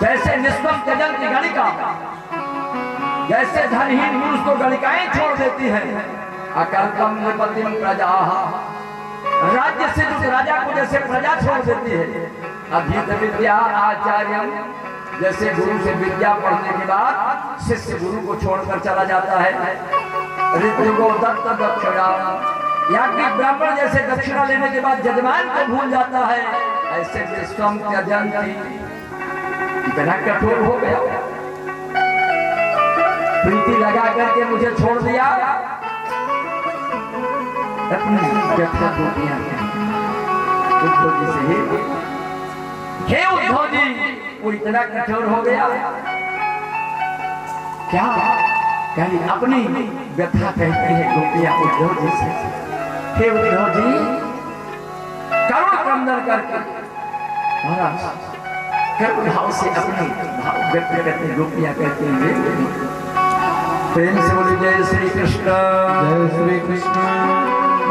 जैसे निष्पम गजल की गणिका, जैसे धनहीन पुरुष को गणिकाएं छोड़ देती है, अकल्पम निपतिम प्रजा, राज्य से उस राजा को जैसे प्रजा छोड़ देती है। अधीत विद्या आचार्य, जैसे गुरु से विद्या पढ़ने के बाद शिष्य गुरु को छोड़कर चला जाता है। ऋतु को दत्त दक्षिणा, याज्ञिक ब्राह्मण जैसे दक्षिणा लेने के बाद जजमान को भूल जाता है, ऐसे विश्वम त्यजंती, इतना कठोर हो गया, प्रीति लगा करके मुझे छोड़ दिया, अपनी व्यथा गोपियां उद्धव जी से हे उद्धव जी, वो इतना कठोर हो गया क्या? कहीं अपनी व्यथा कहती है गोपियां उद्धव जी से, हे उद्धव जी करुण क्रंदन करके महाराज करुण भाव से अपने भाव व्यक्त करते गोपियां कहती हैं। प्रेम से बोली जय श्री कृष्ण, जय श्री कृष्ण।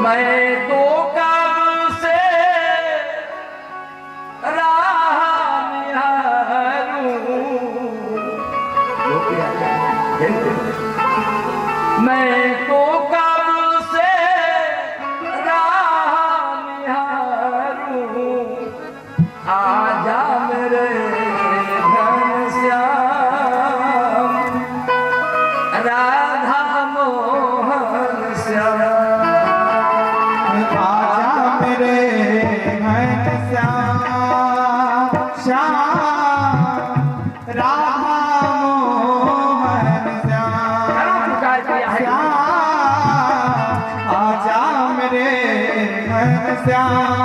मैं तो कब से राह निहारूं, मैं तो कब से राह निहारूं, आजा मेरे घनश्याम, राधा मोहन श्याम, आजा मेरे घनश्याम, श्याम राधा मोहन श्याम, श्याम आजा मेरे घनश्याम,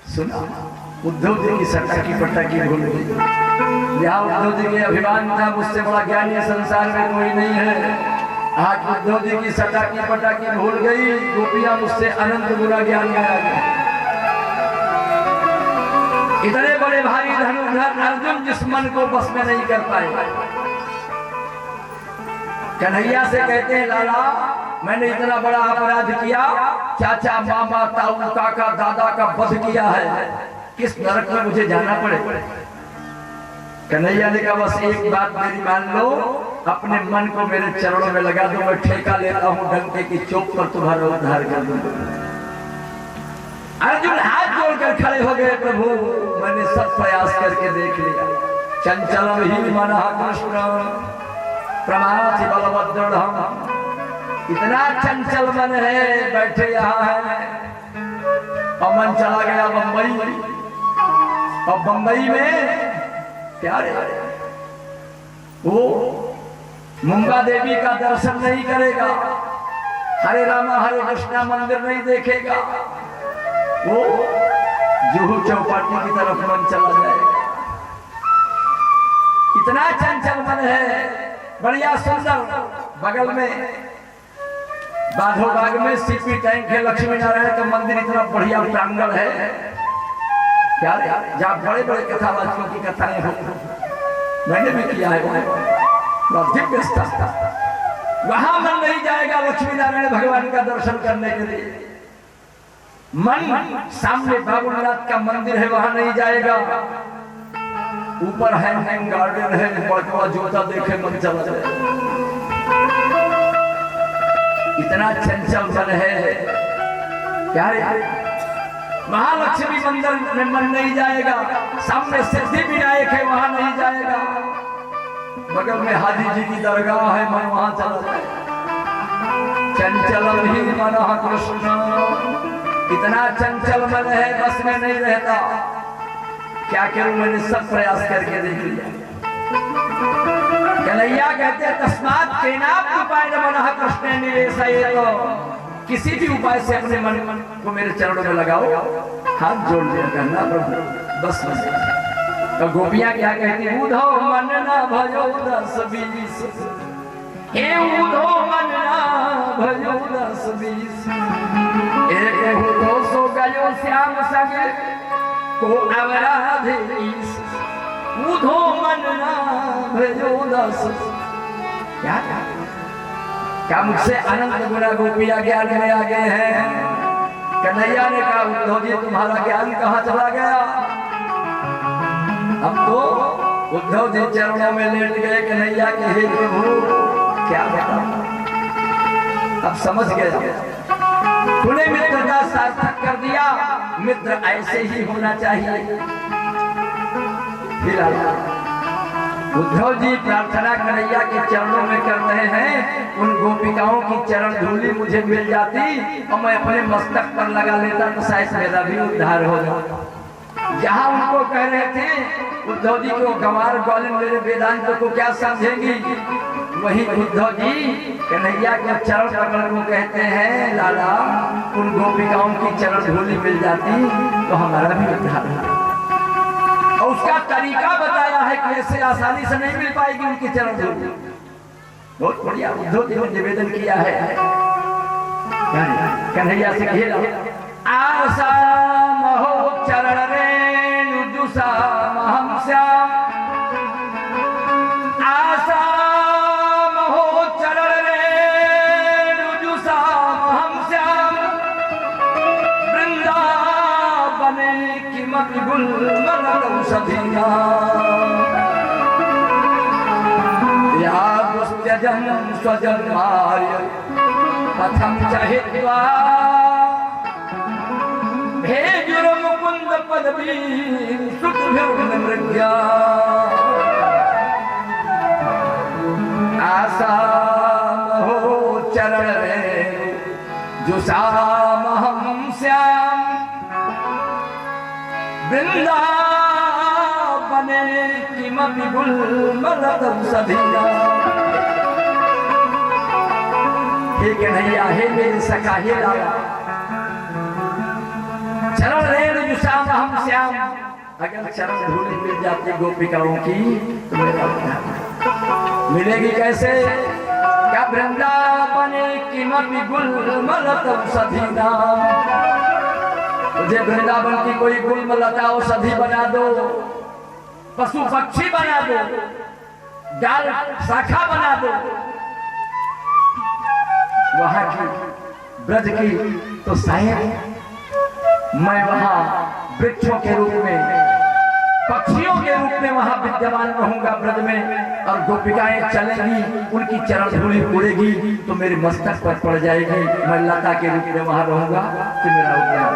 सुना उद्धव जी की सटाकी पटाकी भूल गई। यहाँ उद्धव जी के अभिमान था मुझसे बड़ा ज्ञानी संसार में कोई नहीं है। आज उद्धव जी की सटाकी पटाकी भूल गई, गोपियां मुझसे अनंत गुना ज्ञान में आ गए। इतने बड़े भारी धनुर्धर अर्जुन जिस मन को बस में नहीं कर पाए, कन्हैया से कहते हैं लाला मैंने इतना बड़ा अपराध किया, चाचा मामा ताऊ काका दादा का वध किया है, किस नरक में मुझे जाना पड़े। कन्हैया ने कहा बस एक बात मेरी मान लो, अपने मन को मेरे चरणों में लगा दो, मैं ठेका लेता हूँ डंके की चोट पर तुम्हारा उद्धार कर दूंगा। अर्जुन हाथ जोड़कर खड़े हो गए, प्रभु मैंने सब प्रयास करके देख लिया, चंचल ही मनः कृष्ण प्रमाथि बलवद्दृढ़, इतना चंचल मन है, बैठे यहाँ है और मन चला गया बंबई, और बंबई में क्या रे वो मुंगा देवी का दर्शन नहीं करेगा, हरे रामा हरे कृष्णा मंदिर नहीं देखेगा, वो जुहू चौपाटी की तरफ मन चला जाएगा। इतना चंचल मन है, बढ़िया सुंदर। बगल में बाधो बाग में सीपी टैंक है, लक्ष्मी नारायण का मंदिर इतना बढ़िया प्रांगण है, क्या जहाँ बड़े बड़े कथावाचकों की कथाएं हो, मैंने भी किया है वहाँ दिव्य स्थान, वहां मन नहीं जाएगा लक्ष्मी नारायण भगवान का दर्शन करने के लिए। मन सामने बाबूनाथ का मंदिर है वहां नहीं जाएगा, ऊपर हैंगिंग गार्डन है, बड़का जूता देखे मन चला जाए। इतना चंचल मन है, क्या महालक्ष्मी मंदिर में मन नहीं जाएगा, सामने सिद्धि विनायक है वहां नहीं जाएगा, बगल में हाजी जी की दरगाह है मन वहां चला जाएगा। चंचल ही मनः कृष्ण, इतना चंचल मन है बस में नहीं रहता। क्या करूं मैंने सब प्रयास करके देख लिया। कन्हैया कहते तस्मात् केनापि उपायेन मनः कृष्णे निवेशयेत्, किसी भी उपाय से अपने मन को मेरे चरणों में लगाओ, हाथ जोड़ दिया करना प्रभु बस बस। तो गोपियां क्या कहती, उधो मन न भयो 10-20, हे उधो मन न भयो 10-20, एक हो 200 गयो श्याम संगे को अवराध ईश, उधो मन न भयो 10। क्या मुझसे अनंत गुना गोपियां ज्ञान में आ गए हैं। कन्हैया ने कहा उद्धव जी तुम्हारा ज्ञान कहाँ चला गया। अब तो उद्धव जी चरणों में लेट गए कन्हैया के, हे प्रभु क्या बताऊं, अब समझ गया तूने मित्रता सार्थक कर दिया, मित्र ऐसे ही होना चाहिए। उद्धव जी प्रार्थना कन्हैया के चरणों में कर रहे हैं, उन गोपिकाओं की चरण धूलि मुझे मिल जाती और मैं अपने मस्तक पर लगा लेता तो शायद मेरा भी उद्धार हो जाता। जहाँ उनको कह रहे थे उद्धव जी को गंवार ग्वालिन मेरे वेदांत को क्या समझेंगी, वही उद्धव जी कन्हैया के चरण पकड़ को कहते हैं लाला उन गोपिकाओं की चरण धूलि मिल जाती तो हमारा भी उद्धार होता। और उसका तरीका बताया है कि ऐसे आसानी से नहीं मिल पाएगी उनकी चरण धूलि। बहुत बढ़िया उद्धव जी ने निवेदन किया है कन्हैया से, घेरा आशा महो चरण रेणु जुषा महम श्याम, आशा महो चरण रेणु जुषा महम श्याम, वृंदावने किमपि गुल्मरौ सधिया, या त्यजन स्वजन मार्य पथम चहित्वा भेजुर मुकुंद पदवी सुखभिर्नमृग्या आशा हो चरण रे जुषामहं श्याम वृंदावने किमपि गुल्मलतं सधिया। हे कन्हैया, हे मेरे सखा, हे लाला, चरण रेणु जुषामहं श्याम। अगर चरण धूलि मिल जाती गोपिकाओं की तो मेरा उद्धार मिलेगी कैसे? क्या वृंदावने किमपि गुल्मलतं सधिना। मुझे वृंदावन की कोई गुल्मलता औषधि बना दो, पशु पक्षी बना दो, डाल शाखा बना दो, वहां की ब्रज की, तो शायद मैं वहां वृक्षों के रूप में, पक्षियों के रूप में वहां विद्यमान रहूंगा ब्रज में, और गोपिकाएं चलेंगी, उनकी चरण धूलि उड़ेगी तो मेरे मस्तक पर पड़ जाएगी। मैं लता के रूप में वहां रहूंगा तो मेरा उद्धार।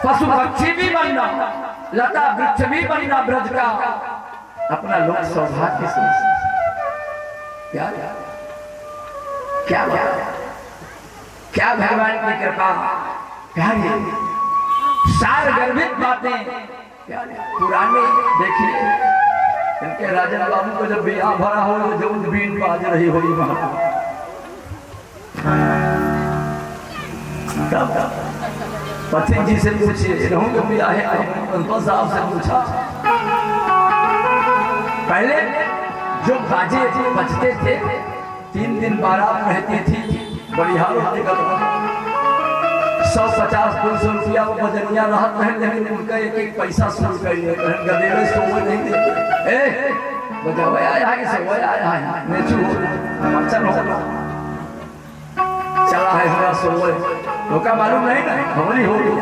पशु पक्षी भी बनना, लता वृक्ष भी बनना ब्रज का, अपना लोक सौभाग्य से। क्या क्या क्या भगवान की कृपा, प्यारी सार गर्भित बातें। पुराने देखिए, इनके राजन बाबू को जब बियाह भरा हो जो बीन बाज रही होगी वहां, पथिक जी से पूछिए, इन्हों को बियाह है साहब से पूछा। पहले जो बाजे बजते थे, 3 दिन बारात रहती थी, बड़ी हालत निकल 150-200 रुपया वो बजनिया राहत है, लेकिन उनका एक एक पैसा शुरू कर लिया, गदेड़े सोवे नहीं देते। बजाओ आया है कि सोवे आया है, नेचू अच्छा हो चला है हमारा सोवे, लोग का मालूम नहीं ना, होली हो गई,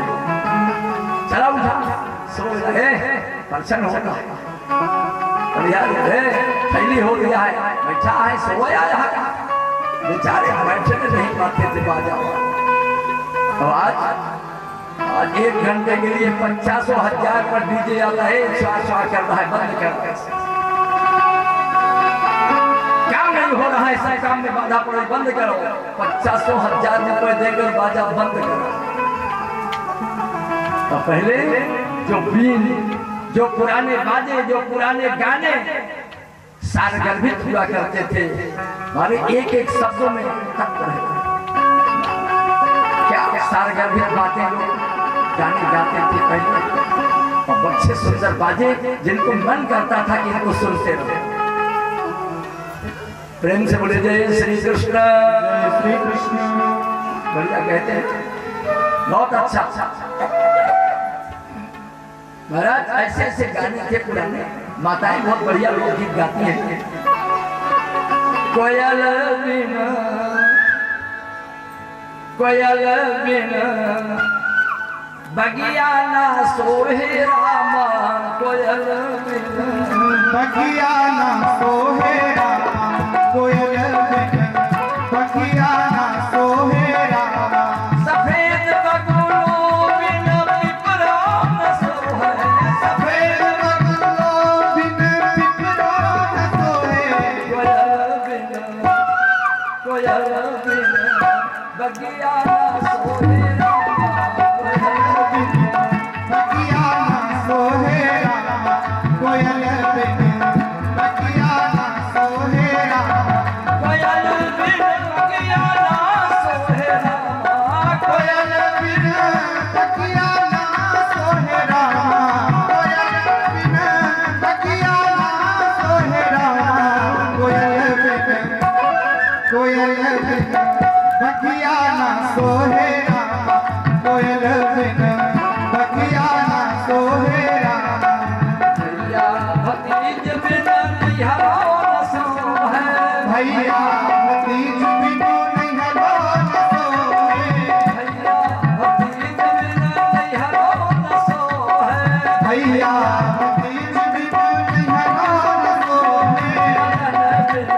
चला उठा सो जाए, परछन होगा, थैली हो गया है, बैठा है सोवे आया है, बेचारे बैठे नहीं पाते थे बाजा। आज 1 घंटे के लिए 50,000 पर डीजे आता है, स्वार कर रहा है, बंद कर रहा है। क्या नहीं हो रहा है, ऐसा काम में बाधा पड़े, बंद करो। 50,000 रुपए देकर बाजा बंद करो। तो पहले जो बीन, जो पुराने बाजे, जो पुराने गाने सारगर्भित हुआ करते थे, हमारे एक एक शब्दों में तत्व है। क्या सारगर्भित बातें लोग गाने गाते थे पहले, और बच्चे सुंदर बाजे जिनको मन करता था कि इनको सुनते रहो। प्रेम से बोले जय श्री कृष्ण, जय श्री कृष्ण, बढ़िया कहते हैं, बहुत अच्छा। महाराज ऐसे ऐसे गाने थे पुराने, माताएं बहुत बढ़िया लोकगीत गाती हैं। कोयल बिना, कोयल बिना बगिया ना सोहे रामा, कोयल बिना बगिया ना सोहे रामा, कोयल बिना बगिया ना सोहे रामा। सफेद बगुलों बिना पिपरा न सोहे, सफेद बगुलों बिना पिपरा न सोहे। कोयल बिना, कोयल बिना बगिया ना सोहे रामा, बगिया ना सोहे रामा, कोयल बिना बगिया ना सोहे रामा, कोयल बिना बगिया ना सोहे रामा, कोयल बिना बगिया ना सोहे रामा, कोयल बिना बगिया ना सोहे रामा, कोयल बिना, कोयल बिना बगिया ना सोहे रामा, कोयल बिना बगिया ना सोहे रामा। भैया भतीज बिना निहारो न सोहे, भैया भतीज बिनु नैहरो न सोहे, भैया भतीज बिना निहारो न सोहे, भैया भतीज बिनु नैहरो न सोहे। मदन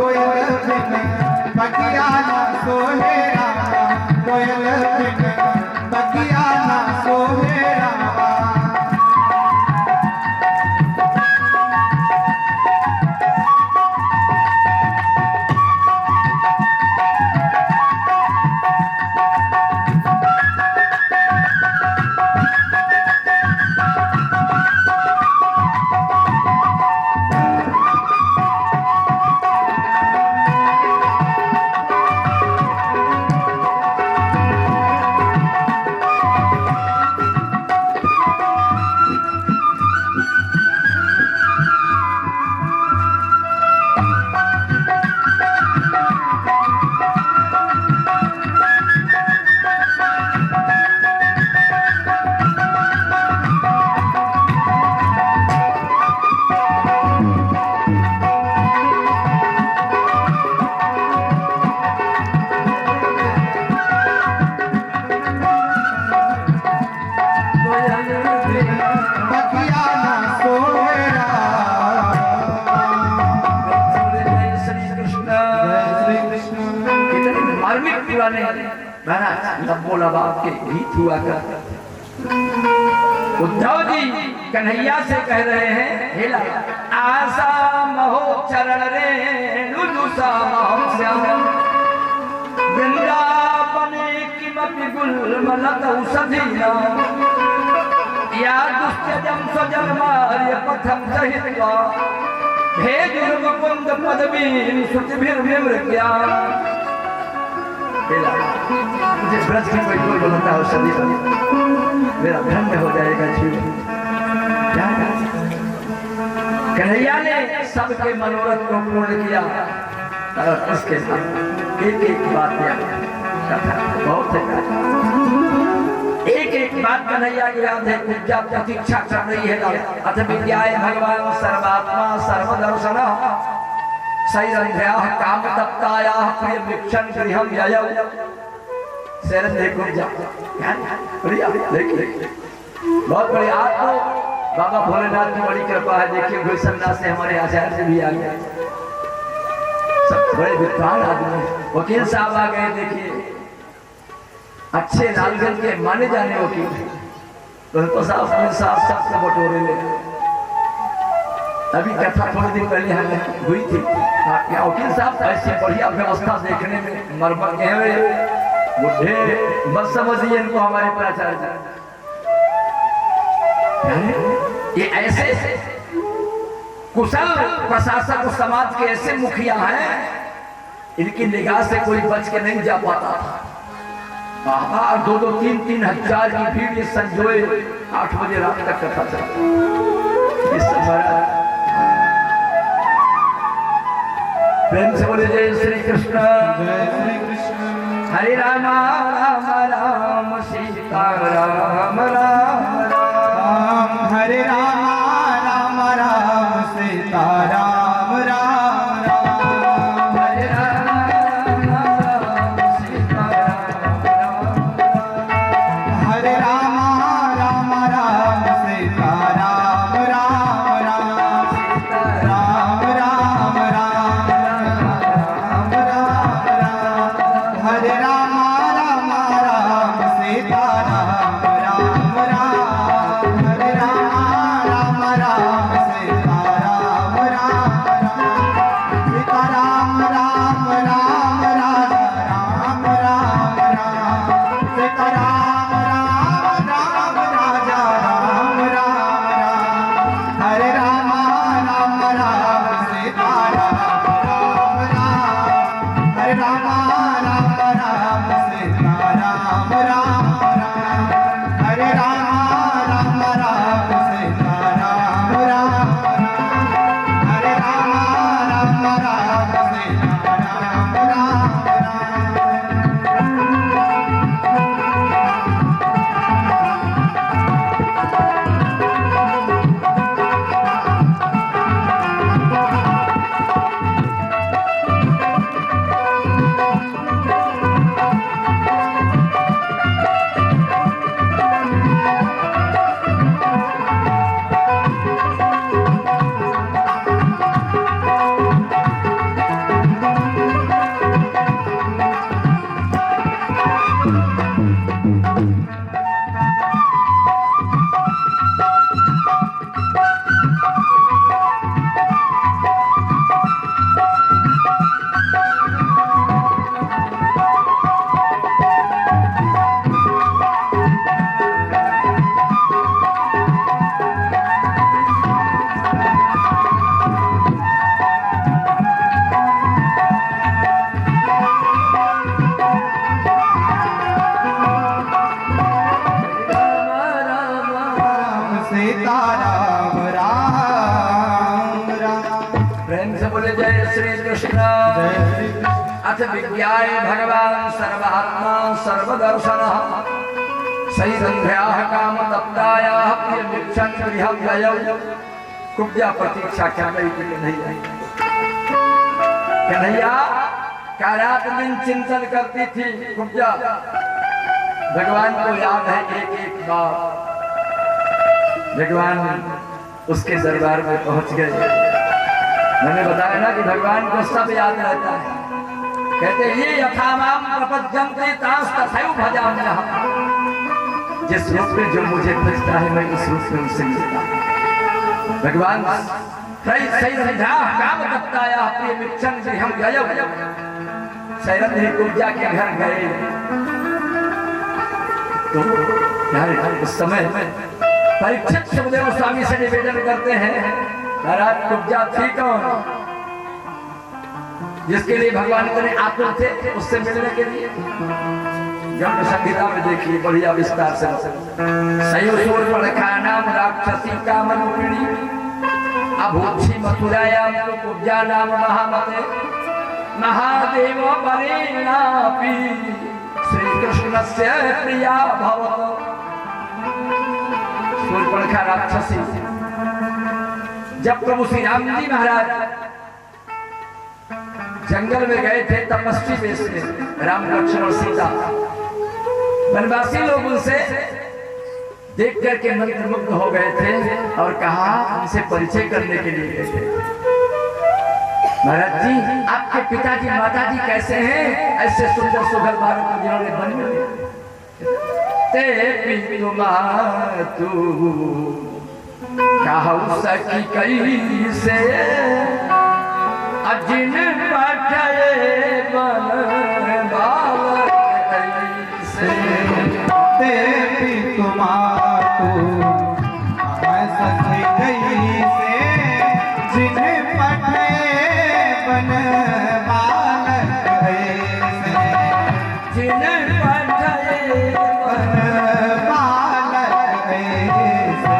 कोयल बिन बगिया ना सोहे रामा, कोयल बिन बगिया ना सोहे रामा। बगिया ना सोहे रामा। श्री कृष्ण। जय श्री कृष्ण। कितने मार्मिक पुराने महाराज बोला बाप के गीत हुआ कर। उद्धव जी कन्हैया से कह रहे हैं हेला आशा महो चरण रे नुदुसा महो श्याम वृंदावने किमपि गुल्मलत औषधीना या दुष्टजम स्वजन्मार्य पथम सहित्वा भेजुर्मुकुंद पदवी श्रुतिभिर्विमृत्या। मुझे ब्रज की कोई कोई बोलता है औषधि मेरा धन्य हो जाएगा जीवन। कन्हैया ने सबके मनोरथ को पूर्ण किया और उसके साथ एक एक बात बहुत एक एक बात कन्हैया की याद है। पूजा प्रतीक्षा कर रही है अथ विद्याय भगवान सर्वात्मा सर्वदर्शन सैरंध्याः काम तप्तायाः प्रिय विक्षण गृहम ययौ शरण देखो जा देखिए बहुत बड़ी आज तो बाबा भोलेनाथ की बड़ी कृपा है। देखिए घोषणा से हमारे आचार्य से भी आ गए, सब बड़े विद्वान आदमी वकील साहब आ गए। देखिए अच्छे लालगंज के माने जाने वकील तो साहब सबको बटोरे ले। अभी कथा थोड़े दिन पहले हमें हुई थी वकील साहब ऐसी बढ़िया व्यवस्था देखने में मरमर के हुए बुढ़े बस समझिए इनको हमारे प्राचार्य। ये ऐसे कुशल प्रशासक समाज के ऐसे मुखिया हैं इनकी निगाह से कोई बच के नहीं जा पाता था। 2-3 हजार की भीड़ ये संजोए 8 बजे रात तक कथा चला। प्रेम से बोले जय श्री कृष्ण। जय श्री कृष्ण। हरे राम राम राम सीता राम राम राम हरे राम राम राम सीता राम राम राम। हरे राम राम सीता राम हरे राम राम राम सीता राम राम राम। राम राम राम राम राम राम। हरे राम राम राम सीता राम राम राम। हरे राम राम राम सीता राम राम राम। सीता राम राम राम राम राम राम। सीता राम राम राम राजा राम राम राम। हरे राम राम राम सीता राम राम राम। हरे राम राम राम सीता राम राम राम। हरे राम राम राम सीता राम राम राम। हरे राम राम राम सीता राम राम राम। अथ विज्ञाय भगवान सर्वात्मा सर्वदर्शनः सैरन्ध्याः कामतप्तायाः प्रियवीक्षण गृहं गयौ। कुब्जा प्रतीक्षा कर रही थी कन्हैया का रात दिन चिंतन करती थी। कुब्जा भगवान को याद है एक एक बार भगवान उसके दरबार में पहुंच गए। मैंने बताया ना कि भगवान को सब याद रहता है। कहते ये यथामाम प्रपद्यन्ते तांस तथैव भजाम्यहम्। जिस रूप में जो मुझे भजता है मैं उस रूप में उसे मिलता हूं। भगवान सैरन्ध्याः कामतप्तायाः प्रियवीक्षण गृहं गयौ। सैरन्ध्री कुब्जा के घर गए तो उस समय परीक्षित सुखदेव स्वामी से निवेदन करते हैं महाराज कुब्जा थी कौन जिसके लिए भगवान इतने आतुर थे उससे मिलने के लिए। ग्रंथ संहिता में देखिए बढ़िया विस्तार से नाम राक्षसी कामरूपिणी अभूक्षी मथुरायां तो कुब्जा नाम महामते महादेव परेणापि श्री कृष्णस्य प्रिया भवत। शूर्पणखा राक्षसी जब प्रभु श्री राम जी महाराज जंगल में गए थे तपस्वी वेश में राम लक्ष्मण और सीता वनवासी लोग उनसे देख करके मंत्रमुग्ध हो गए थे और कहा उनसे परिचय करने के लिए गए थे। महाराज जी आपके पिताजी माताजी कैसे हैं? ऐसे सुंदर सुघर बालक को जिन्होंने बन में ते पितु मातु कहु सखी कई से अजिन पठये बन बालक से ते पितु मातु कहु सखी कई से जिन पठये बन बालक से जिन पठये बन बालक से।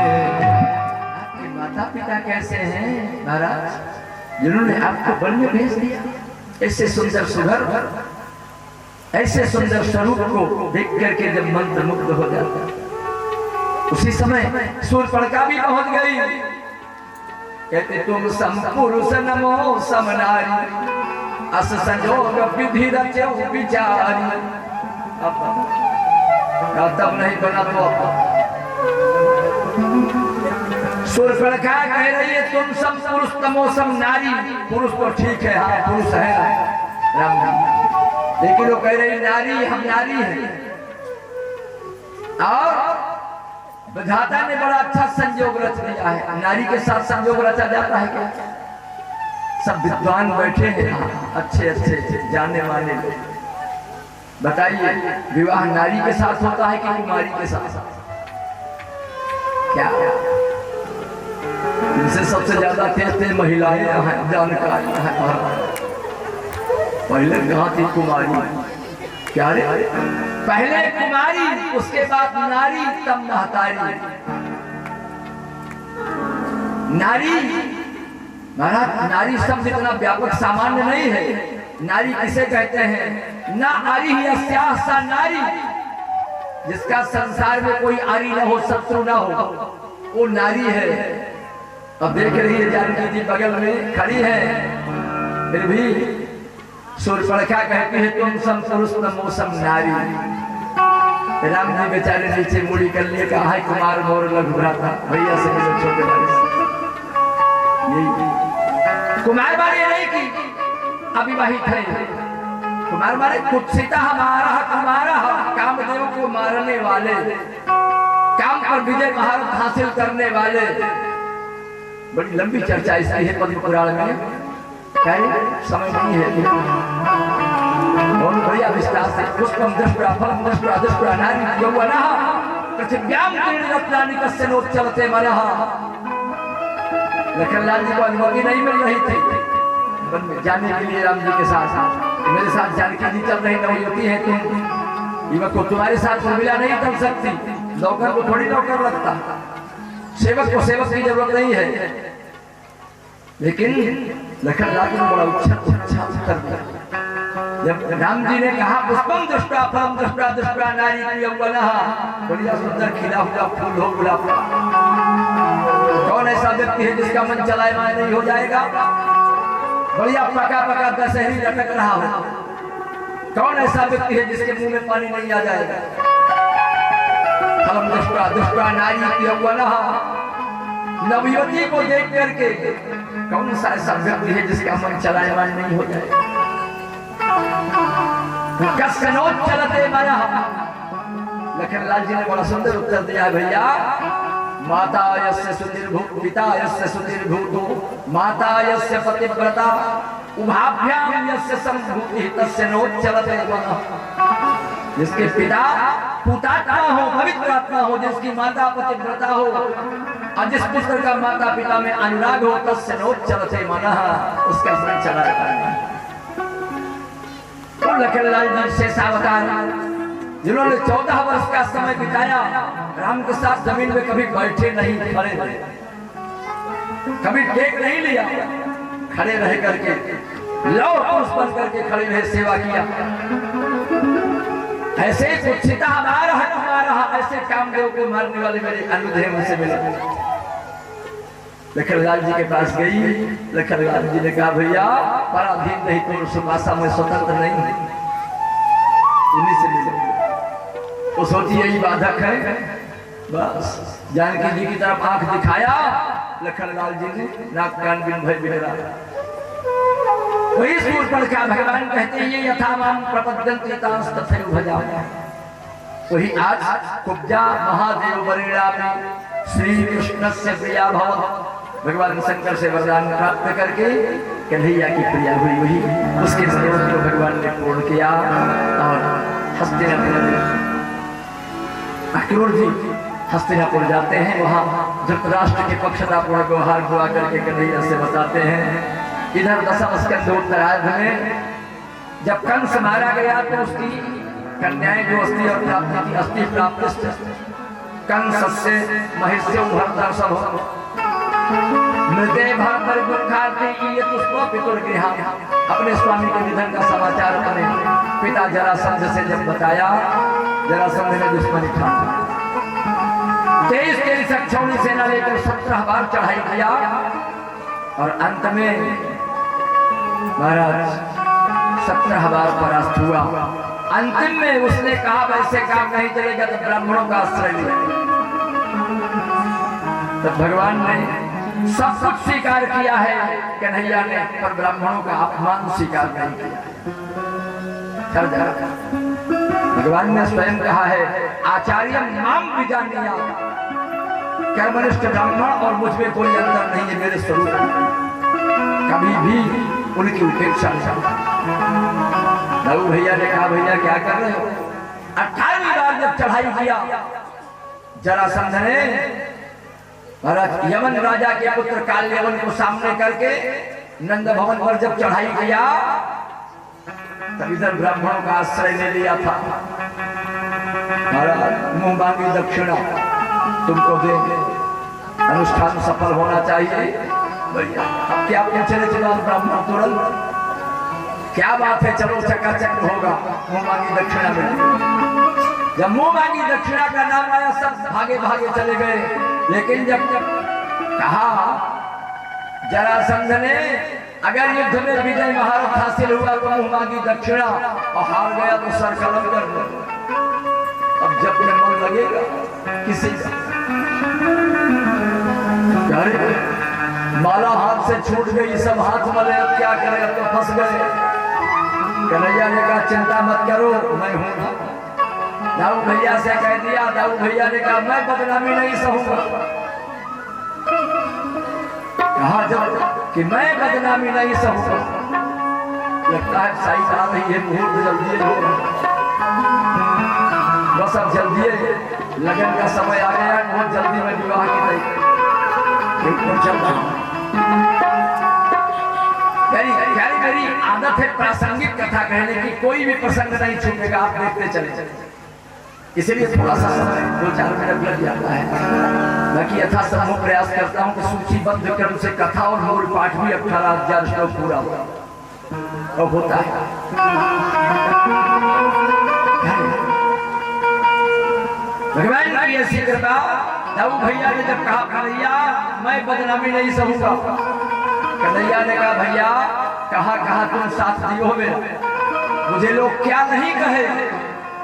आपके माता पिता कैसे हैं महाराज जिन्होंने आपको वन में भेज दिया? ऐसे सुंदर सुघर ऐसे सुंदर स्वरूप को देख करके जब मंत्र मुग्ध हो जाता उसी समय शूर्पणखा भी पहुंच गई। कहते तुम समपुरुष नमो समनारी अस संजोग विधि रचो विचारी। अब तब नहीं बना तो शूर्पणखा कह रही है तुम सम पुरुष तमो सम नारी। पुरुष तो ठीक है हाँ पुरुष है राम जी लेकिन वो कह रही नारी हम नारी हैं। और विधाता ने बड़ा अच्छा संयोग रच दिया है। नारी के साथ संयोग रचा जाता है क्या? सब विद्वान बैठे हैं अच्छे अच्छे जानने वाले। बताइए विवाह नारी के साथ होता है कि कुमारी के साथ? क्या इनसे सबसे ज्यादा तेज महिलाएं हैं जानकारी है। पहले कहाँ थी कुमारी? क्या रे पहले कुमारी उसके बाद नारी तब महतारी। नारी महाराज नारी शब्द इतना व्यापक सामान्य नहीं है। नारी किसे कहते हैं? ना आरी ही अस्याः सा नारी जिसका संसार में कोई आरी न हो शत्रु न हो वो नारी है। अब देख रही है जानकी जी बगल में खड़ी है फिर भी शूर्पणखा कहती है तुम सम पुरुष नमो सम नारी। राम जी बेचारे नीचे मुड़ी कर लिए कहा है कुमार मोर लघु भ्राता भैया से मिलो छोटे भाई से। यही कुमार बारे नहीं की अविवाहित है। कुमार मारे कुत्सिता हमारा तुम्हारा कामदेव को मारने वाले काम पर विजय महारत हासिल करने वाले। बड़ी लंबी चर्चा इसकी है पद्म पुराण में क्या समय नहीं है बहुत बढ़िया विस्तार से। पुष्पम दशपुरा फलम दशपुरा दशपुरा नारी यौवनः पृथिव्यां त्रीणरत्नानि कस्य नोच्चलते मनः। लखनलाल जी को अनुमति नहीं मिल रही थी वन में जाने के लिए राम जी के साथ। मेरे साथ जानकी जी चल रही नवयुवती है तुम युवक को तुम्हारे साथ उर्मिला नहीं चल सकती। नौकर को थोड़ी नौकर लगता सेवक को सेवक की जरूरत नहीं है। लेकिन लखनलाल ने बड़ा अच्छा उत्तर दिया जब राम जी ने कहा पुष्पम दृष्टा फलम दृष्टा दृष्टा नारी यौवनः, बढ़िया सुंदर खिला हुआ फूल हो गुलाब का, कौन ऐसा व्यक्ति है जिसका मन चलायमान नहीं हो जाएगा? बढ़िया पका पका दशहरी लटक रहा हो, कौन ऐसा व्यक्ति है जिसके मुंह में पानी नहीं आ जाएगा? फलम दृष्टा दृष्टा नारी यौवनः, नवयुवती को देख करके कौन सा ऐसा व्यक्ति है जिसका मन चलायमान नहीं हो जाएगा? कस्कनोत चलते माया। लखनलाल जी ने बड़ा सुंदर उत्तर दिया, भैया माता यस्य सुतिर्भूत पिता यस्य सुतिर्भूतो माता यस्य पतिव्रता उभाभ्याम यस्य संभूति तस्य नोच्चलते मनः। जिसके पिता पुतात्मा हो, पवित्र आत्मा हो, जिसकी माता पतिव्रता हो और जिस पुत्र का माता पिता में अनुराग हो, तस्य नोच्चलते मनः, उसका मन चला रहता है। लखनलाल जी शेषावतार जिन्होंने 14 वर्ष का समय बिताया राम के साथ, जमीन में कभी बैठे नहीं, खड़े रहे, कभी टेक नहीं लिया, खड़े रह करके लौ पुरुष बन करके खड़े रहे, सेवा किया। ऐसे कुत्सिता हमारा ऐसे कामदेव को मारने वाले मेरे अनुदेव से मिले। लखनलाल जी के पास गई, लखनलाल जी ने कहा भैया पराधीन नहीं तो सुभाषा में स्वतंत्र नहीं, उन्हीं से मिले। वो सोची यही बाधक है, बस जानकी जी की तरफ आंख दिखाया लखनलाल जी ने, नाक कान बिन भय बिहरा। वही सूर पर का भगवान कहते हैं ये यथा माम प्रपद्यन्ते तांस तथैव भजामि। वही आज कुब्जा महादेव वरेणा में श्री कृष्ण से प्रिया भव, भगवान शंकर से वरदान प्राप्त करके कन्हैया की प्रिया हुई, वही उसके मनोरथ को भगवान ने पूर्ण किया। और हस्तिनापुर अक्रूर जी हस्तिनापुर जाते हैं, वहाँ धृतराष्ट्र के पक्षतापूर्ण व्यवहार हुआ करके कन्हैया से बताते हैं। इधर दशम स्कंद उत्तरार्ध में जब कंस मारा गया तो उसकी कन्याएं जो अस्थि और प्राप्ति की अस्थि प्राप्त कंस से महिष्य उभरता सब मृदे भर दुखाते ये पुष्प पितुर गृह। अपने स्वामी के निधन का समाचार अपने पिता जरासंध से जब बताया, जरासंध ने दुश्मनी ठानी, 23 अक्षौणी सेना लेकर 17 बार चढ़ाई किया और अंत में महाराज 17 बार परास्त हुआ। अंतिम में उसने कहा वैसे काम नहीं चलेगा तो ब्राह्मणों का आश्रय ले। तो भगवान ने सब कुछ स्वीकार किया है कन्हैया ने, पर ब्राह्मणों का अपमान स्वीकार नहीं किया। भगवान ने स्वयं कहा है आचार्य माम विजानीया, कर्मनिष्ठ ब्राह्मण और मुझ में कोई अंतर नहीं है, मेरे स्वरूप कभी भी उनकी उपेक्षा नहीं। दाऊ भैया ने कहा भैया क्या कर रहे हो? 18वीं बार जब चढ़ाई किया जरासंध ने, महाराज यमन राजा के पुत्र काल्यवन को सामने करके नंद भवन पर जब चढ़ाई किया तब इधर ब्राह्मणों का आश्रय ले लिया था। महाराज मुंह मांगी दक्षिणा तुमको देंगे, अनुष्ठान सफल होना चाहिए। भैया अब क्या चले चलो ब्राह्मण तुरंत, क्या बात है, चलो चकाचक होगा, मुंह मांगी दक्षिणा मिली। जब मुंह मांगी दक्षिणा का नाम आया सब भागे भागे चले गए, लेकिन जब कहा जरासंध ने अगर युद्ध में विजय महारथ हासिल हुआ तो मुंह मांगी दक्षिणा, और हार गया तो सर कलम कर दो। अब जब में मन लगेगा किसी माला हाथ से छूट गई, सब हाथ मले, अब क्या करें, अब तो फंस गए। कन्हैया ने कहा चिंता मत करो मैं हूं ना। दाऊ भैया से कह दिया, दाऊ भैया ने कहा मैं बदनामी नहीं सहूंगा। कहा जब कि मैं बदनामी नहीं सहूंगा, लगता है साई आ रही है, मुहूर्त जल्दी होगा, बस अब जल्दी लगन का समय आ गया, बहुत जल्दी में विवाह की तैयारी चल रहा। मेरी आदत है प्रासंगिक कथा कहने की, कोई भी प्रसंग नहीं छूटेगा, आप देखते चले, इसलिए थोड़ा सा समय 2-4 मिनट लग जाता है। बाकी यथासंभव प्रयास करता हूँ कि सूचीबद्ध क्रम से कथा और मूल पाठ भी 18,000 श्लोक पूरा होता है। ऐसी कृपा। दाऊ भैया ने जब कहा कन्हैया मैं बदनामी नहीं सहूंगा, कन्हैया ने कहा भैया कहा तुम साथ दियो मेरा, मुझे लोग क्या नहीं कहे,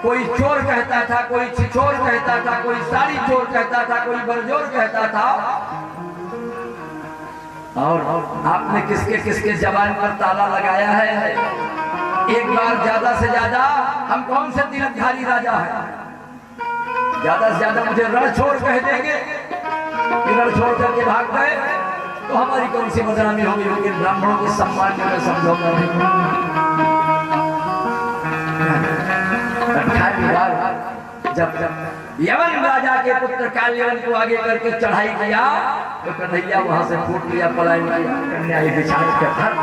कोई चोर कहता था, कोई छिछोर कहता था, कोई साड़ी चोर कहता था, कोई बरजोर कहता था, और आपने किसके किसके जबान पर ताला लगाया है। एक बार ज्यादा से ज्यादा हम कौन से तिलकधारी राजा है, ज्यादा से ज्यादा मुझे रणछोड़ कह देंगे, रणछोड़ करके भाग गए तो हमारी कौन सी बदनामी होगी, लेकिन ब्राह्मणों के सम्मान में मैं समझौता नहीं। जब यवन राजा के पुत्र काल्यवन को आगे करके चढ़ाई किया तो कन्हैया वहां से फूट लिया, पलायन किया। कन्या ये विचार कर, हर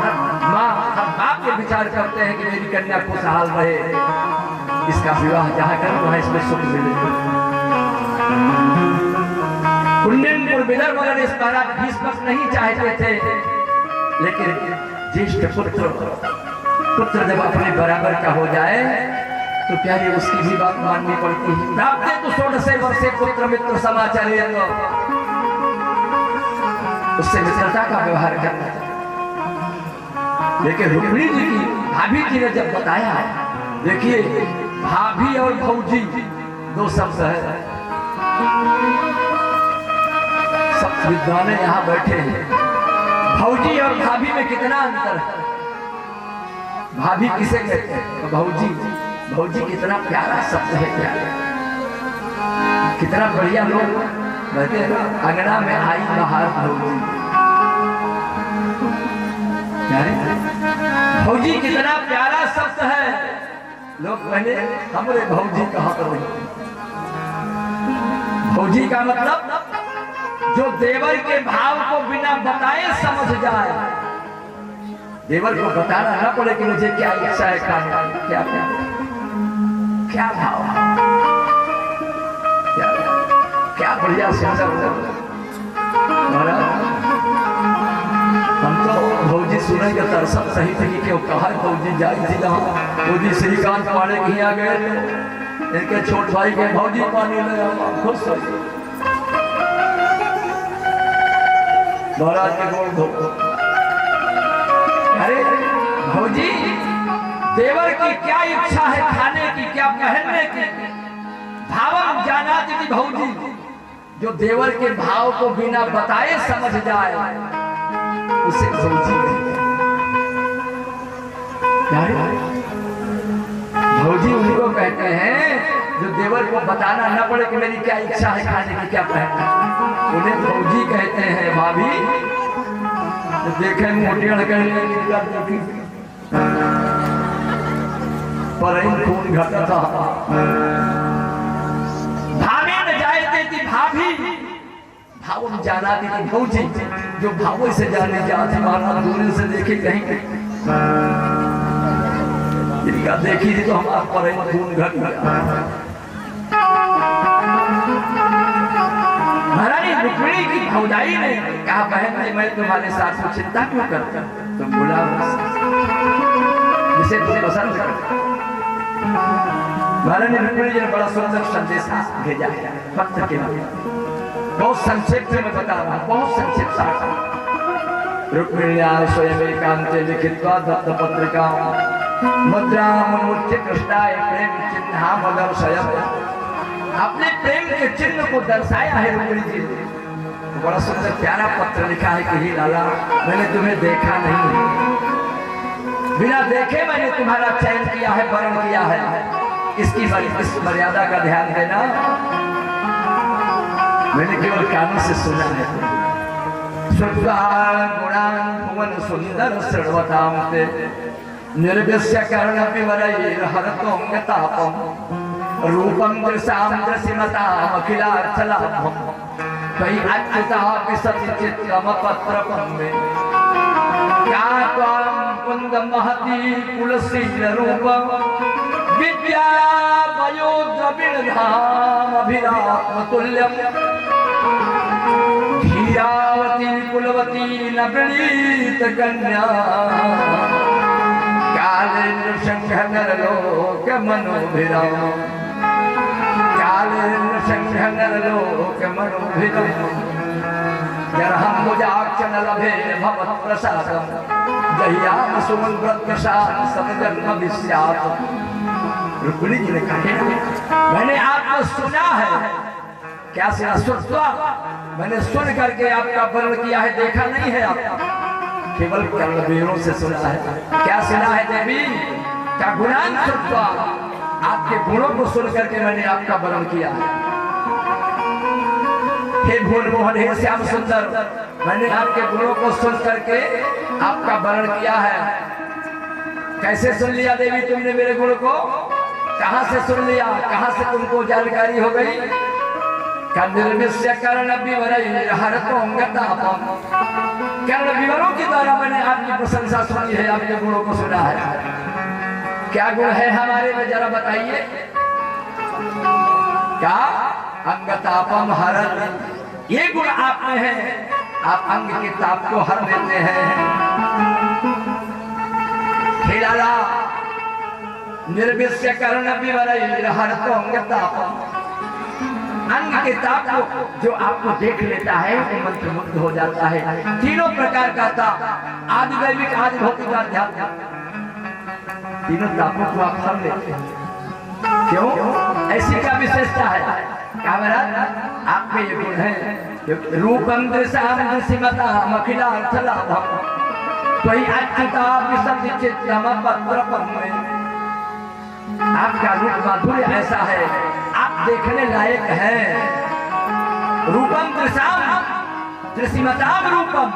माँ हर बाप ये विचार करते हैं कि मेरी कन्या खुशहाल रहे, इसका विवाह जहाँ करूँ वहां इसमें सुख मिले। कुंडनपुर विदर्भ मगर इस बारात भीष्मक नहीं चाहते थे, लेकिन ज्येष्ठ पुत्र जब अपने बराबर का हो जाए तो प्यारे उसकी भी बात माननी पड़ती है। प्राप्ते तो 16 वर्षे पुत्र मित्र समाचार, उससे मित्रता का व्यवहार करना। लेकिन रुक्मिणी जी की भाभी जी ने जब बताया, देखिए भाभी और भौजी दो शब्द है, सब विद्वान यहाँ बैठे हैं, भौजी और भाभी में कितना अंतर है। भाभी किसे कहते हैं, भौजी। भौजी कितना प्यारा शब्द है, प्यारा, कितना बढ़िया लोग कहते हैं अंगना में आई बाहर भौजी। भौजी कितना प्यारा शब्द है, लोग पहले हमरे भौजी कहा करो। भौजी का मतलब जो देवर के भाव को बिना बताए समझ जाए, देवर को बताना ना पड़े कि मुझे क्या इच्छा है खाने की, क्या क्या क्या भाव, क्या बढ़िया सुंदर। हम तो भौजी सुनेंगे तरसत सही थी कि कहा भौजी जाई थी जहाँ भौजी श्रीकांत पाड़े के आ गए, इनके छोट भाई के भौजी पानी ले खुश हो महाराज के गोड़ धो। अरे भौजी देवर की क्या इच्छा है खाने की, क्या पहनने की, भावम जाना थी भौजी। जो देवर के भाव को बिना बताए समझ जाए उसे भौजी कहते हैं। भौजी उनको कहते हैं जो देवर को बताना न पड़े कि मेरी क्या इच्छा है खाने की, क्या पहनना, उन्हें भौजी कहते हैं। भाभी तो देखे मोटी लड़के पर खून घटता, भाभी न जाए थी भाभी, भाव जाना थी भौजी। जो भावों से जाने जाती माना दूर से देखे कहीं इनका देखी थी तो हमारा पर खून घट गया। महारानी रुक्मिणी की भौजाई ने कहा बहन जी मैं तुम्हारे साथ में चिंता क्यों करता, तुम बोला जिसे तुम पसंद करते। महारानी रुक्मिणी जी ने बड़ा सुंदर संदेश भेजा है पत्र के माध्यम, बहुत संक्षेप में मैं बता रहा हूँ, बहुत संक्षेप। रुक्मिणी स्वयं एकांते लिखित्वा दत्त पत्रिका मुद्रा मनोच्य कृष्णाय प्रेम चिन्हा मदर्शयत्, अपने प्रेम के चिन्ह को दर्शाया है रुक्मिणी जी ने। तो बड़ा सुंदर प्यारा पत्र लिखा है कि ही लाला मैंने तुम्हें देखा नहीं, बिना देखे मैंने तुम्हारा चयन किया है, वर्ण किया है। इसकी इस मर्यादा का ध्यान देना, मैंने केवल कानों से सुना है। गुणान सुंदर सर्वताम ते निर्विश्य कर्ण पिवरैर हरतों तापम रूपम दृशाम दृशिमताम अखिलार्थलाभम कई अच्युता विसति चित्रम पत्रपम में क्या त्वाम कुंद महती कुलशील रूपम विद्या वयोद्रविण धाम अभिराम तुल्यम धीरावती कुलवती नवनीत कन्या कालेन्द्र शंख नरलोक मनोभिराम काल कालेन संघनरलोक मनोभिदम् यर्हं मुजाक्षन लभे भवत् प्रसादम् जहियाम सुमंगलप्रसाद सतजन्म विस्यात। रुक्मिणी जी ने कहा मैंने आपको सुना है। क्या सुना? सुना। मैंने सुन करके आपका वर्णन किया है, देखा नहीं है आप, केवल कर्णवीरों से सुना है। क्या सुना है देवी? क्या गुणान सुनवा, आपके गुणों को सुन करके मैंने आपका वर्णन किया है। हे भुवन मोहन, हे श्याम सुंदर, मैंने आपके गुणों को सुन करके आपका वर्णन किया है। कैसे सुन लिया देवी तुमने मेरे गुण को? कहां से सुन लिया? कहां से तुमको जानकारी हो गई? कर्ण विवरों के द्वारा मैंने आपकी प्रशंसा सुनी है, आपके गुणों को सुना है। क्या गुण है हमारे में, जरा बताइए। क्या? अंगतापम हरन, ये गुण आप में है। आप अंग के ताप को हर लेते हैं। हे लाला, निर्विष्य कर्ण विवरई हर तो अंगतापम, अंग के ताप को जो आपको देख लेता है वो मंत्रमुग्ध हो जाता है। तीनों प्रकार का ताप, आदि दैविक आदि भौतिक आध्यात्मिक, तीनों तापों को आप हर लेते हैं। क्यों? ऐसी क्या विशेषता है? क्या महाराज आप में ये गुण है? रूपम दृशाम दृशिमताम अखिलार्थलाभम त्वयि अच्युता विसर्जितम पत्रपम। आपका रूप माधुर्य ऐसा है, आप देखने लायक हैं। रूपम दृशाम दृशिमताम रूपम,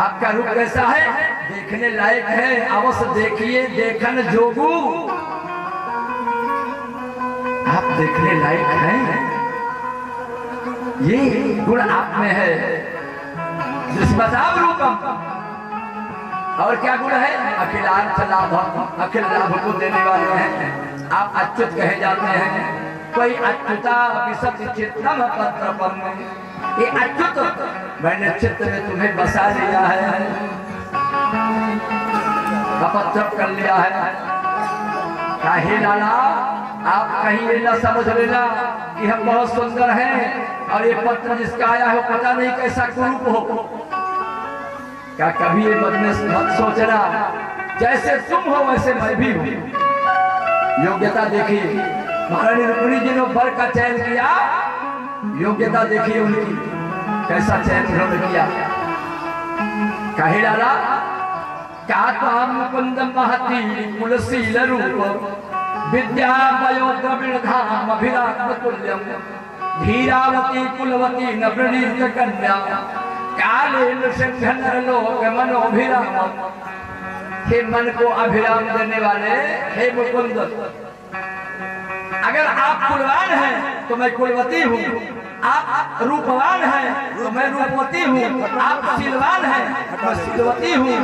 आपका रूप कैसा है? देखने लायक है। अवश्य देखिए, देखन जोगू, आप देखने लायक हैं। ये गुण आप में है, दृश्यताम रूपम। और क्या गुण है? अखिलार्थ लाभ, अखिल लाभ को देने वाले हैं। आप अच्युत कहे जाते हैं। कोई अच्युता विसर्जितम पत्रपम, ये अच्युत मैंने चित्त में तुम्हें बसा लिया है, अपत्रप कर लिया है। काहे लाला, आप कहीं ये न समझ लेना कि हम बहुत सुंदर हैं और ये पत्र जिसका आया है पता नहीं कैसा कुरूप हो। क्या कभी ये मन में मत सोचना, जैसे तुम हो वैसे मैं भी हूँ। योग्यता देखिए, महारानी रुक्मिणी जी ने वर का चयन किया, योग्यता देखिए उनकी, कैसा चयन उन्होंने किया। कहे लाला, क्या काम मुकुंद महती कुलशील रूप विद्या वयो द्रविण धाम अभिराम तुल्यम धीरावती कुलवती नवनीत कन्या कालेन संघनरलोक मनोभिराम। हे मन को अभिराम देने वाले, हे मुकुंद, अगर आप कुलवान हैं तो मैं कुलवती हूँ, आप रूपवान हैं तो मैं रूपवती हूँ, आप शीलवान हैं तो शीलवती हूँ।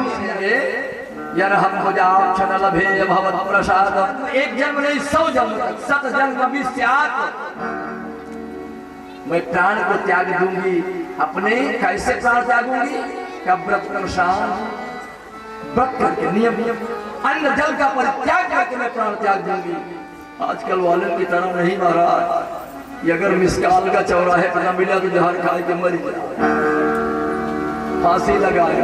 यर्हं मुजाक्षन लभे भवत् प्रसाद, एक जन्म नहीं 100 जन्म तक, 7 जन्म विस्यात। मैं प्राण को त्याग दूंगी अपने। कैसे प्राण त्यागूंगी? व्रत प्रसाद, व्रत करके, नियम अन्न जल का परित्याग करके मैं प्राण त्याग दूंगी। आजकल वाले की तरह नहीं महाराज, अगर मिसकाल का चौराहे पर न मिला तो जहर खाए के मर जाए, फांसी लगाए।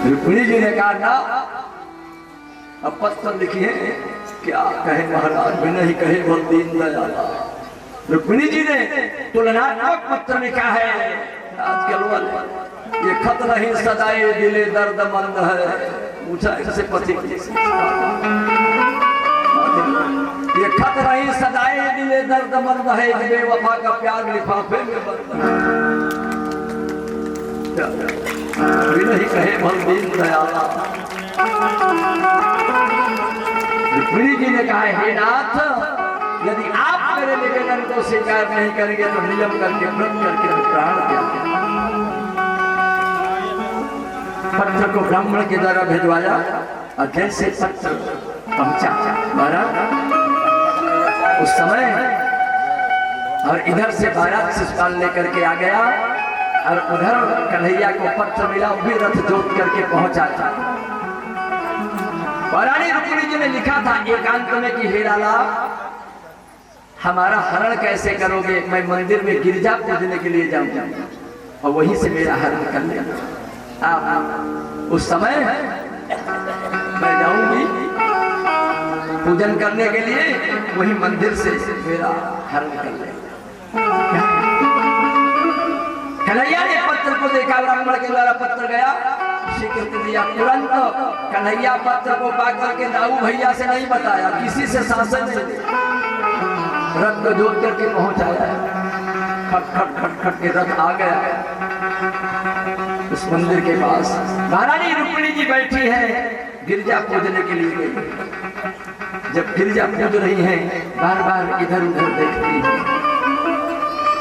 रुक्मिणी जी ने कहा ना, अब पत्र लिखिए। क्या कहे महाराज, बिना ही कहे बहुत दीन दयाल। रुक्मिणी जी ने तुलनात्मक पत्र लिखा है। आजकल वाले ये खत नहीं सदाए दिले दर्द मंद है, पूछा इससे पति। ये खत नहीं सदाए दिले दर्द मंद है, बेवफा का प्यार लिफाफे में बंद है। नहीं कहे भल दीन दयाला। रुक्मिणी जी ने कहा, हे नाथ, यदि आप मेरे निवेदन को स्वीकार नहीं करेंगे तो नियम करके व्रत करके प्राण त्याग। पत्र को ब्राह्मण के द्वारा भिजवाया और जैसे पत्र पहुंचा महाराज उस समय, और इधर से बारात शिषपाल लेकर के आ गया और उधर कन्हैया को पत्र मिला, वो भी रथ जोत करके पहुंचा था। और रानी रुक्मिणी जी ने लिखा था एकांत में कि हे लाला, हमारा हरण कैसे करोगे? मैं मंदिर में गिरजा पूजने के लिए जाऊंगा और वहीं से मेरा हरण कर लेना। उस समय मैं जाऊंगी पूजन करने के लिए, वही मंदिर से मेरा हरण कर लेना। कन्हैया ने पत्र को देखा, ब्राह्मण के द्वारा पत्र गया, स्वीकृति दिया। तुरंत कन्हैया पत्र को पा करके दाऊ भैया से नहीं बताया, किसी से शासन से रथ को जोत करके पहुंचाया। खट खट खट खट के रथ आ गया उस मंदिर के पास। महारानी रुक्मिणी जी बैठी है, गिरजा पूजने के लिए गई। जब गिरजा पूज रही हैं, बार बार इधर उधर देखती है।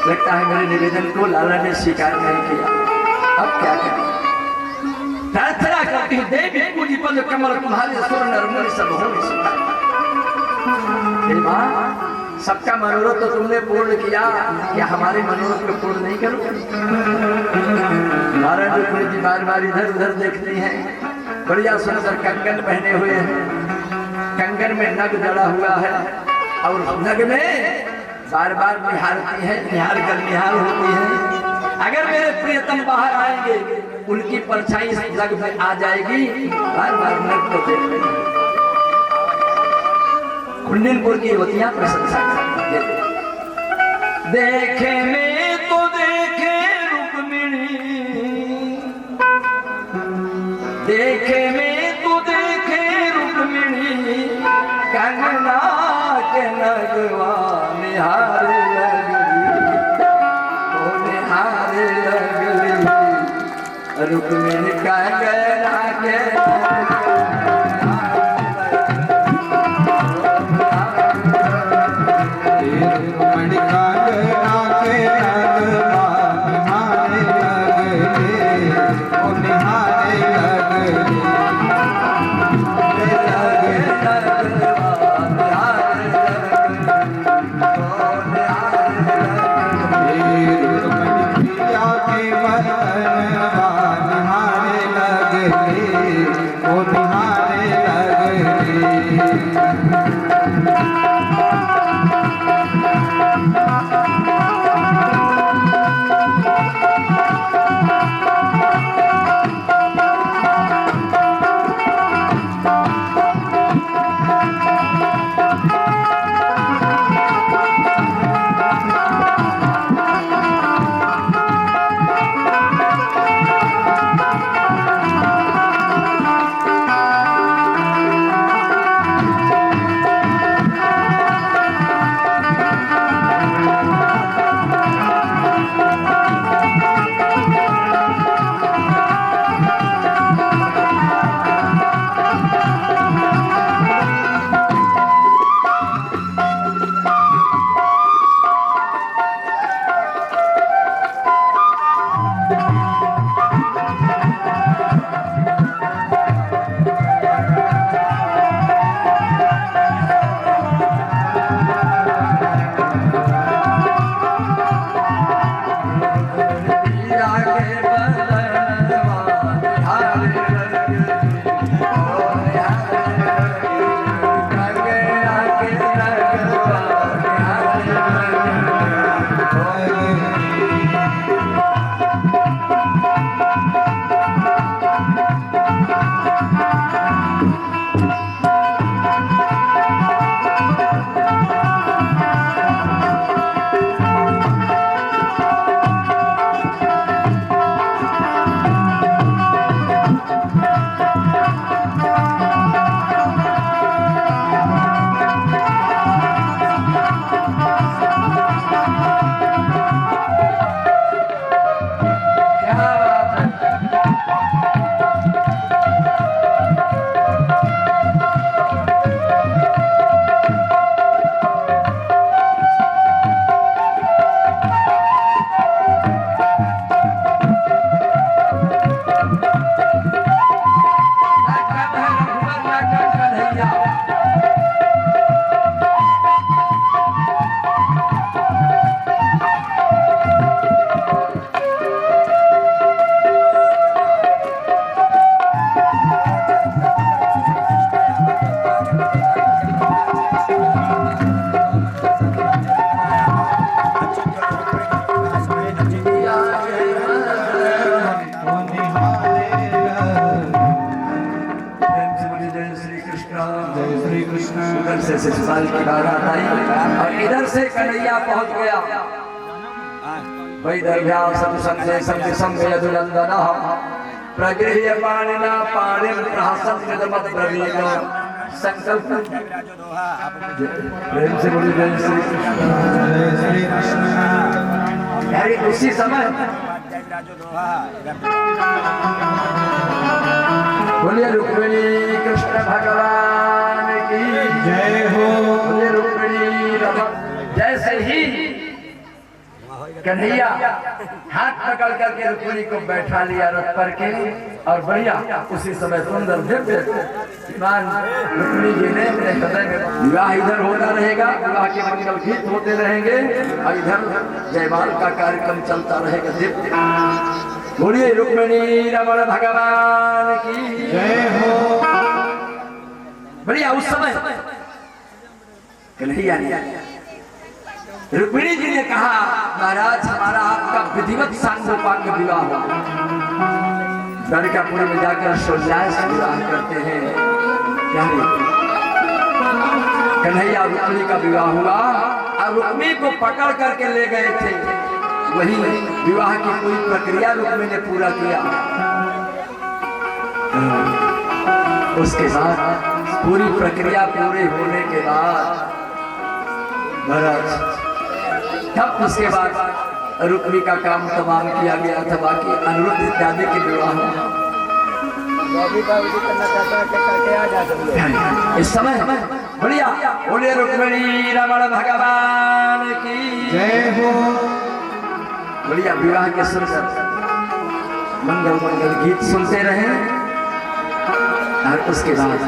लगता है मेरे निवेदन को लाला ने स्वीकार नहीं किया, अब क्या करें? प्रार्थना करती हूँ, देवी पूजी पद कमल तुम्हारे सुर नर सब हो। माँ, सबका मनोरथ तो तुमने पूर्ण किया, क्या हमारे मनोरथ को पूर्ण नहीं करो? नारायण रुक्मिणी जी बार बार इधर उधर देखती हैं। बढ़िया सुंदर कंगन पहने हुए हैं, कंगन में नग जड़ा हुआ है और नग में बार बार निहारती है, निहार कर निहार होती है। अगर मेरे प्रियतम बाहर आएंगे, उनकी परछाई इस नग में आ जाएगी। बार बार नग को देख रही है। कुंडनपुर की युवतियां प्रशंसा करती हैं। देखे में तो देखे रुक्मिणी, देखे में तो देखे रुक्मिणी, कंगना के नगवा निहारे लगली, ओ निहारे लगली रुक्मिणी कंगना के के कृष्ण। जय श्री कृष्ण। उधर से शिशुपाल की बारात आई और इधर से कन्हैया पहुंच गया। वैदर्भ्या संसंगे संगे दुरंदनः प्रगृह्य पाणिना पाणिं प्रहसन् निदमब्रवीण संकल्प। प्रेम से बोलिए जय श्री कृष्ण। जय श्री कृष्ण। यानी उसी समय बोलिए रुक्मिणी कृष्ण भगवान की जय हो। बोलिए रुक्मिणी रमण। जैसे ही कन्हैया हाथ पकड़ करके रुक्मिणी को बैठा लिया रथ पर के और बढ़िया उसी समय सुंदर दिव्य विमान रुक्मिणी जी ने अपने हृदय में। विवाह इधर होता रहेगा, विवाह के मंगल गीत होते रहेंगे और इधर जयमाल का कार्यक्रम चलता रहेगा दिव्य। बोलिए रुक्मिणी रमण भगवान की जय हो। बढ़िया उस समय कन्हैया ने रुक्मिणी जी ने कहा महाराज हमारा आपका विधिवत सांगोपांग विवाह हो। द्वारिकापुरी में जाकर सोल्लास से विवाह करते हैं। क्या कन्हैया रुक्मिणी का विवाह हुआ और रुक्मिणी को पकड़ करके ले गए थे। वही विवाह की पूरी प्रक्रिया रुक्मिणी ने पूरा किया। उसके बाद पूरी प्रक्रिया पूरे होने के बाद महाराज तब उसके बाद रुक्मिणी का काम तमाम किया गया था। बाकी अनिरुद्ध इत्यादि के विवाह इस समय बढ़िया। बोलिए रुक्मिणी रमण भगवान की जय हो। बढ़िया विवाह के सुनकर मंगल मंगल गीत सुनते रहे और उसके बाद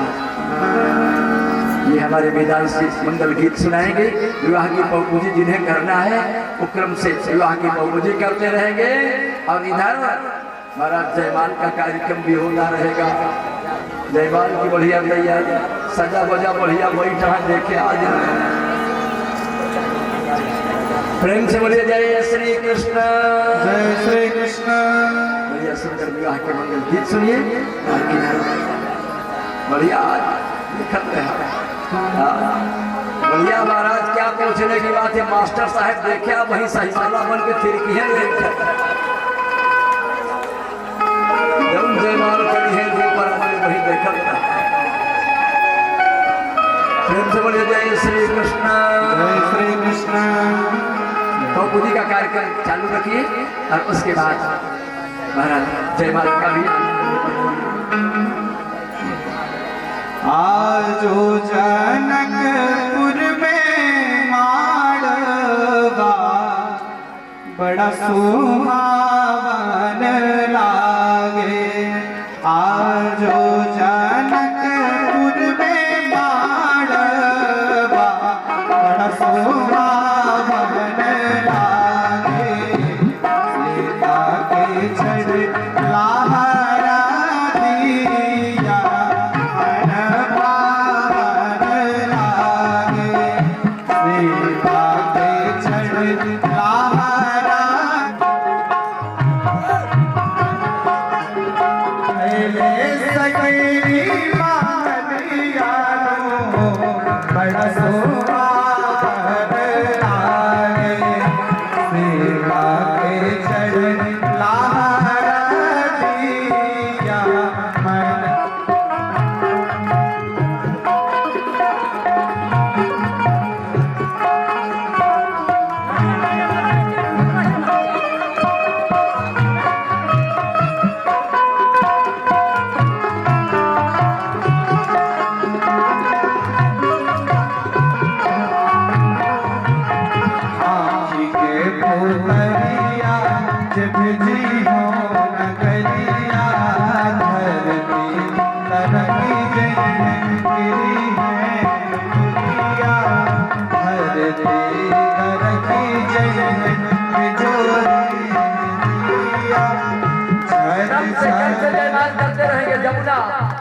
ये हमारे वेदांत से मंगल गीत सुनाएंगे। विवाह की पौपूजी जिन्हें करना है वो क्रम से विवाह की पौपूजी करते रहेंगे और इधर महाराज जयमाल का कार्यक्रम भी होता रहेगा। जयमाल की बढ़िया भैया सजा बजा बढ़िया बैठा देखे आज। प्रेम से बोलिए जय श्री कृष्ण। जय श्री कृष्ण। बढ़िया सुनकर विवाह के मंगल गीत सुनिए और किधर बढ़िया लिखते हैं। बढ़िया महाराज क्या पूछने की बात है। मास्टर साहब देखे आप वही सहीवाला बन के फिरकी है जब जयमाल करी है ऊपर वही देखा। प्रेम से बोलिए जय श्री कृष्ण। जय श्री कृष्ण। तो बुद्धि का कार्यक्रम चालू रखिए और उसके बाद महाराज जयमाल का भी। आजो जनकपुर में माड़वा बड़ा सुहावन लागे। आजो जनकपुर में माड़वा बड़ा सुहावन लागे। सीता के छड़ लहरा दिया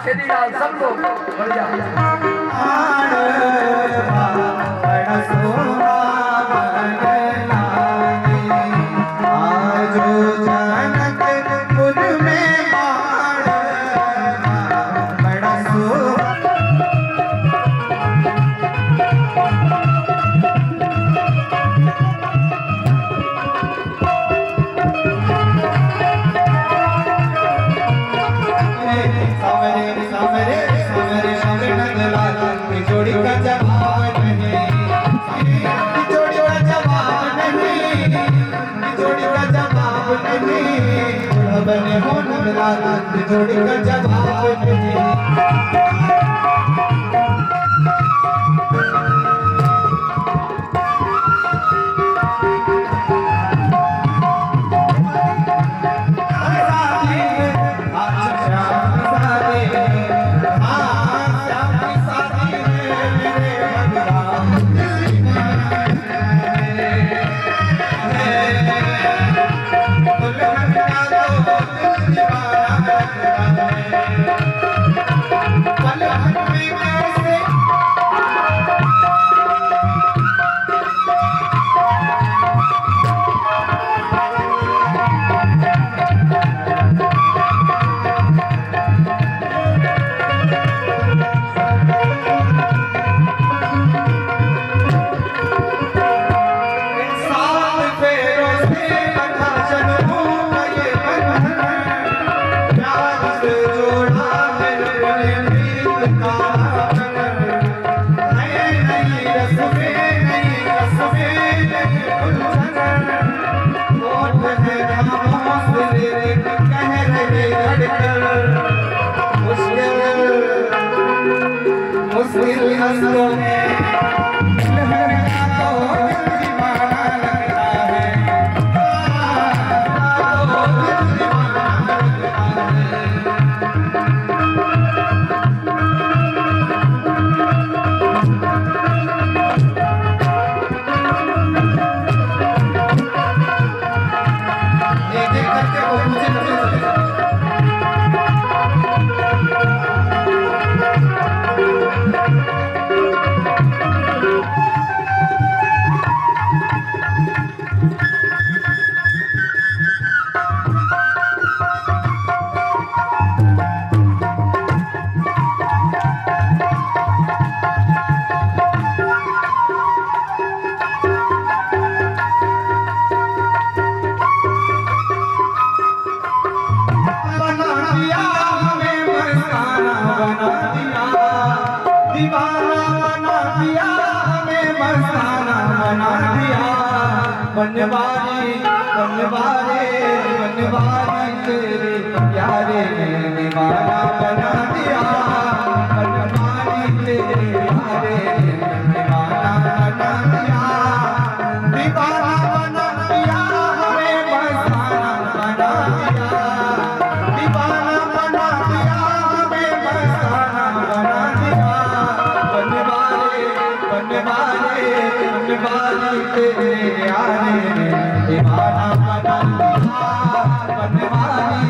खेदीलाल सब लोग बढ़िया हाथ जोड़कर जवाब दे। बनवारी बनवारी बनवारी तेरे प्यारे ने दीवाना बना दिया। बनवारी तेरे प्यारे ने दीवाना बना दिया। दीवाना बना दिया हमें मस्ताना बना दिया। दीवाना बना दिया हमें मस्ताना बना दिया। बनवारी बनवारी बनवारी तेरे प्यारे ने दीवाना बना दिया। बनवारी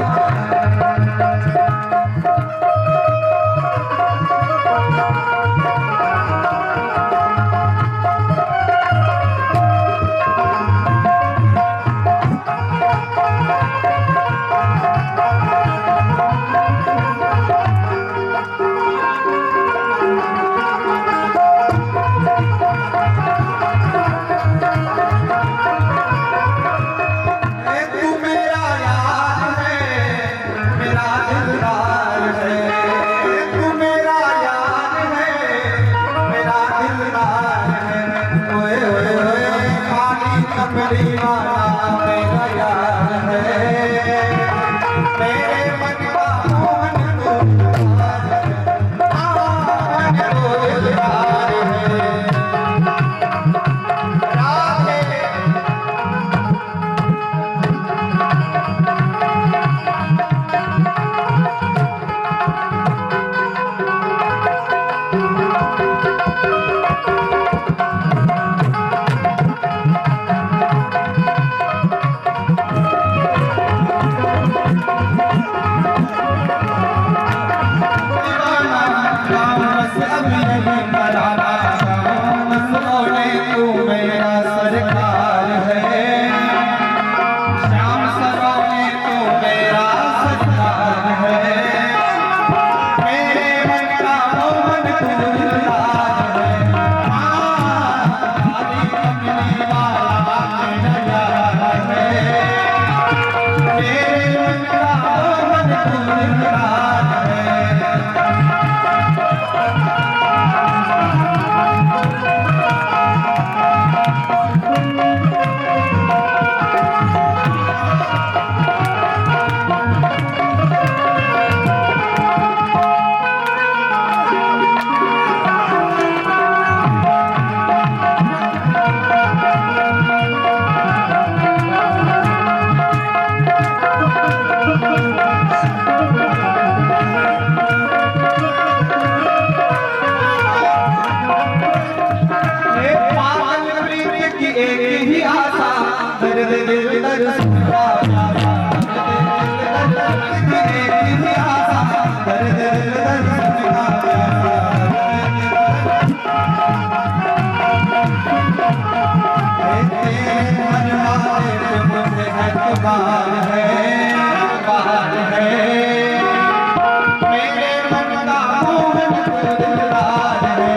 यार है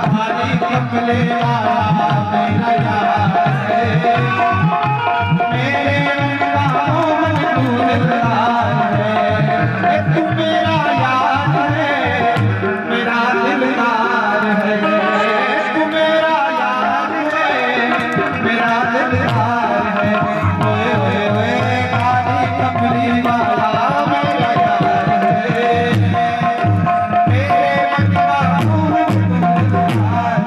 हमारी कमले वाला मेरा यार है मेरे गाँव में तू दिलदार है तू मेरा यार है मेरा दिलदार है तू मेरा यार है मेरा दिलदार है ओए ओए ओए काली कमली वाला मेरा यार है मेरे मन का तू दिलदार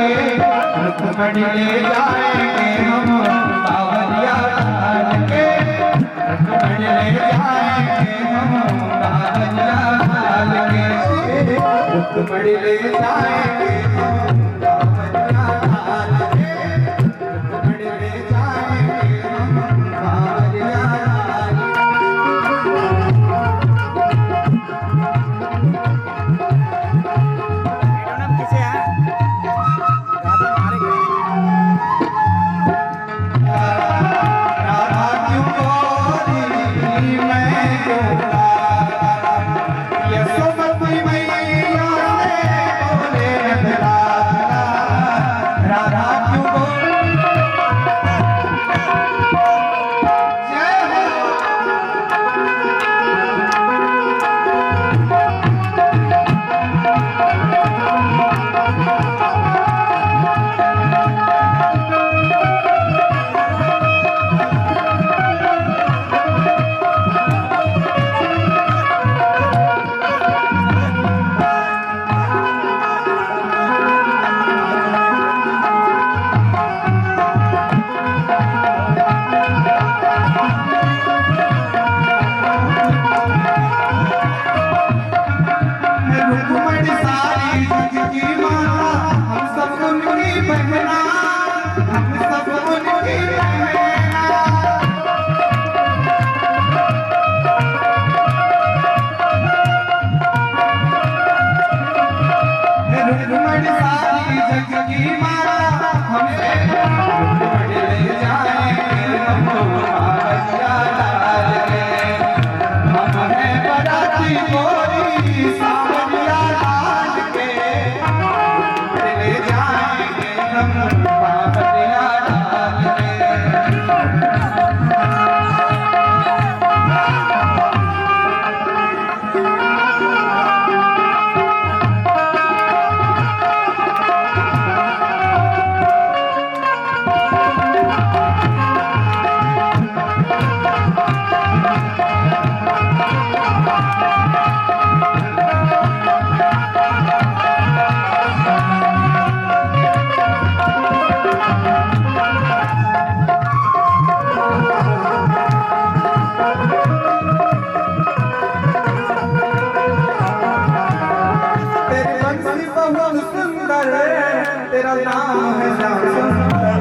रुकमणी ले जाएंगे हम बावरिया डाल के रुकमणी ले जाएंगे हम बावरिया डाल के रुकमणी ले जाएंगे हम बावरिया डाल के रुकमणी ले जाएंगे हम बावरिया डाल तेरा नाम है श्याम सुंदर।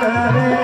अपने